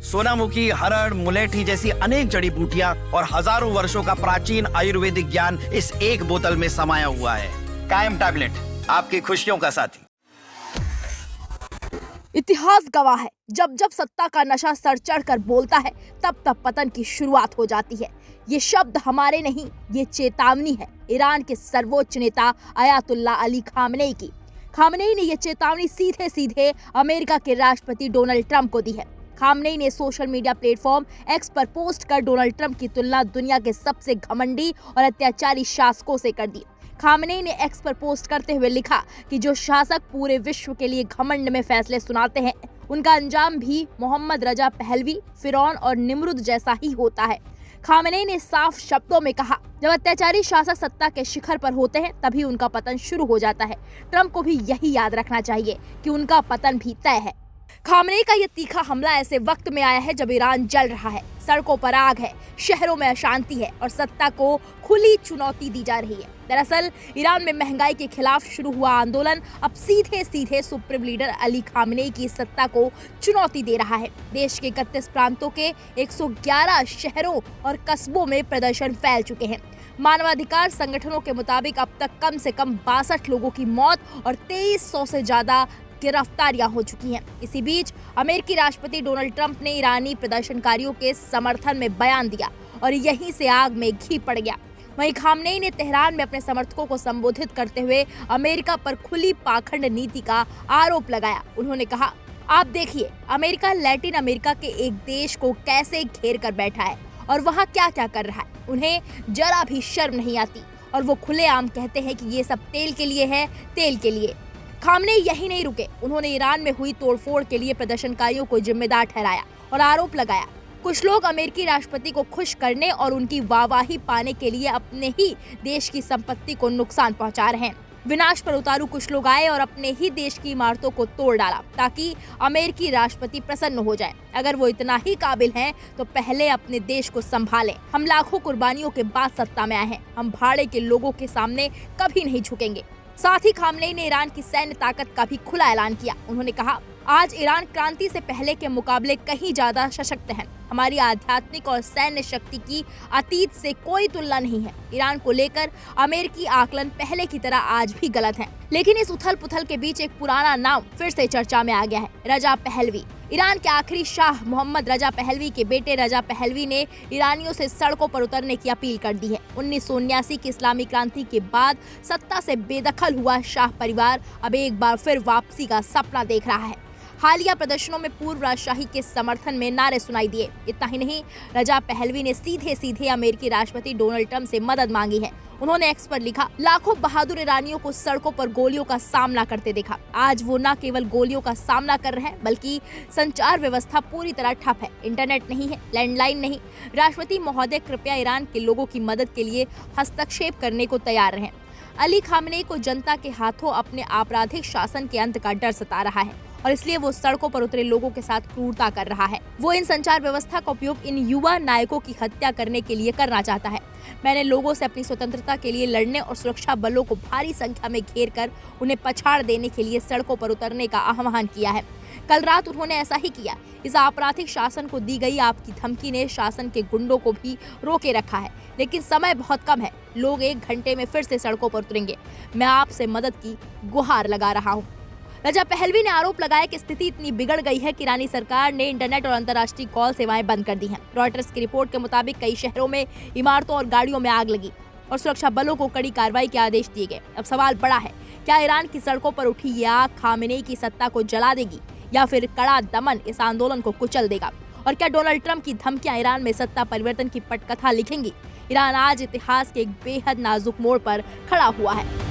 सोनामुखी, हरड़, मुलेठी जैसी अनेक जड़ी बूटियां और हजारों वर्षों का प्राचीन आयुर्वेदिक ज्ञान इस एक बोतल में समाया हुआ है। कायम टैबलेट, आपकी खुशियों का साथी। इतिहास गवाह है, जब जब सत्ता का नशा सर चढ़कर बोलता है तब तब पतन की शुरुआत हो जाती है। ये शब्द हमारे नहीं, ये चेतावनी है ईरान के सर्वोच्च नेता अयातुल्ला अली खामनेई की। खामनेई ने ये चेतावनी सीधे सीधे अमेरिका के राष्ट्रपति डोनाल्ड ट्रंप को दी है। खामनेई ने सोशल मीडिया प्लेटफॉर्म एक्स पर पोस्ट कर डोनाल्ड ट्रंप की तुलना दुनिया के सबसे घमंडी और अत्याचारी शासकों से कर दी। खामनेई ने एक्स पर पोस्ट करते हुए लिखा कि जो शासक पूरे विश्व के लिए घमंड में फैसले सुनाते हैं, उनका अंजाम भी मोहम्मद रजा पहलवी, फिरौन और निमरुद जैसा ही होता है। खामनेई ने साफ शब्दों में कहा, जब अत्याचारी शासक सत्ता के शिखर पर होते हैं तभी उनका पतन शुरू हो जाता है। ट्रंप को भी यही याद रखना चाहिए कि उनका पतन भी तय है। खामनेई का यह तीखा हमला ऐसे वक्त में आया है जब ईरान जल रहा है, सड़कों पर आग है, शहरों में अशांति है और सत्ता को खुली चुनौती दी जा रही है। दरअसल ईरान में महंगाई के खिलाफ शुरू हुआ आंदोलन अब सीधे सीधे सुप्रीम लीडर अली खामनेई की सत्ता को चुनौती दे रहा है। देश के 31 प्रांतों के 111 शहरों और कस्बों में प्रदर्शन फैल चुके हैं। मानवाधिकार संगठनों के मुताबिक अब तक कम से कम 62 लोगों की मौत और 2300 से ज्यादा गिरफ्तारियां हो चुकी हैं। इसी बीच अमेरिकी राष्ट्रपति डोनाल्ड ट्रंप ने ईरानी प्रदर्शनकारियों के समर्थन में बयान दिया और यहीं से आग में घी पड़ गया। वहीं खामनेई ने तेहरान में अपने समर्थकों को संबोधित करते हुए अमेरिका पर खुली पाखंड नीति का आरोप लगाया। उन्होंने कहा, आप देखिए अमेरिका लैटिन अमेरिका के एक देश को कैसे घेर कर बैठा है और वहाँ क्या क्या कर रहा है। उन्हें जरा भी शर्म नहीं आती और वो खुलेआम कहते हैं कि ये सब तेल के लिए है, तेल के लिए। खामनेई यही नहीं रुके, उन्होंने ईरान में हुई तोड़फोड़ के लिए प्रदर्शनकारियों को जिम्मेदार ठहराया और आरोप लगाया कुछ लोग अमेरिकी राष्ट्रपति को खुश करने और उनकी वाहवाही पाने के लिए अपने ही देश की संपत्ति को नुकसान पहुंचा रहे हैं। विनाश पर उतारू कुछ लोग आए और अपने ही देश की इमारतों को तोड़ डाला ताकि अमेरिकी राष्ट्रपति प्रसन्न हो जाए। अगर वो इतना ही काबिल हैं तो पहले अपने देश को संभालें। हम लाखों कुर्बानियों के बाद सत्ता में आए हैं, हम भाड़े के लोगों के सामने कभी नहीं झुकेंगे। साथ ही खामनेई ने ईरान की सैन्य ताकत का भी खुला ऐलान किया। उन्होंने कहा, आज ईरान क्रांति से पहले के मुकाबले कहीं ज्यादा सशक्त है। हमारी आध्यात्मिक और सैन्य शक्ति की अतीत से कोई तुलना नहीं है। ईरान को लेकर अमेरिकी आकलन पहले की तरह आज भी गलत है। लेकिन इस उथल पुथल के बीच एक पुराना नाम फिर से चर्चा में आ गया है, रजा पहलवी। ईरान के आखिरी शाह मोहम्मद रजा पहलवी के बेटे रजा पहलवी ने ईरानियों से सड़कों पर उतरने की अपील कर दी है। 1979 की इस्लामी क्रांति के बाद सत्ता से बेदखल हुआ शाह परिवार अब एक बार फिर वापसी का सपना देख रहा है। हालिया प्रदर्शनों में पूर्व राजशाही के समर्थन में नारे सुनाई दिए। इतना ही नहीं, रजा पहलवी ने सीधे सीधे अमेरिकी राष्ट्रपति डोनाल्ड ट्रंप से मदद मांगी है। उन्होंने एक्स पर लिखा, लाखों बहादुर ईरानियों को सड़कों पर गोलियों का सामना करते देखा। आज वो न केवल गोलियों का सामना कर रहे हैं बल्कि संचार व्यवस्था पूरी तरह ठप है। इंटरनेट नहीं है, लैंडलाइन नहीं। राष्ट्रपति महोदय कृपया ईरान के लोगों की मदद के लिए हस्तक्षेप करने को तैयार रहें। अली खामनेई को जनता के हाथों अपने आपराधिक शासन के अंत का डर सता रहा है और इसलिए वो सड़कों पर उतरे लोगों के साथ क्रूरता कर रहा है। वो इन संचार व्यवस्था का उपयोग इन युवा नायकों की हत्या करने के लिए करना चाहता है। मैंने लोगों से अपनी स्वतंत्रता के लिए लड़ने और सुरक्षा बलों को भारी संख्या में घेर कर उन्हें पछाड़ देने के लिए सड़कों पर उतरने का आह्वान किया है। कल रात उन्होंने ऐसा ही किया। इस आपराधिक शासन को दी गई आपकी धमकी ने शासन के गुंडों को भी रोके रखा है, लेकिन समय बहुत कम है। लोग 1 घंटे में फिर से सड़कों पर उतरेंगे। मैं आपसे मदद की गुहार लगा रहा हूँ। रजा पहलवी ने आरोप लगाया कि स्थिति इतनी बिगड़ गई है कि ईरानी सरकार ने इंटरनेट और अंतर्राष्ट्रीय कॉल सेवाएं बंद कर दी हैं। रॉयटर्स की रिपोर्ट के मुताबिक कई शहरों में इमारतों और गाड़ियों में आग लगी और सुरक्षा बलों को कड़ी कार्रवाई के आदेश दिए गए। अब सवाल बड़ा है, क्या ईरान की सड़कों पर उठी ये आग खामेनेई की सत्ता को जला देगी या फिर कड़ा दमन इस आंदोलन को कुचल देगा? और क्या डोनाल्ड ट्रंप की धमकियां ईरान में सत्ता परिवर्तन की पटकथा लिखेंगी? ईरान आज इतिहास के एक बेहद नाजुक मोड़ पर खड़ा हुआ है।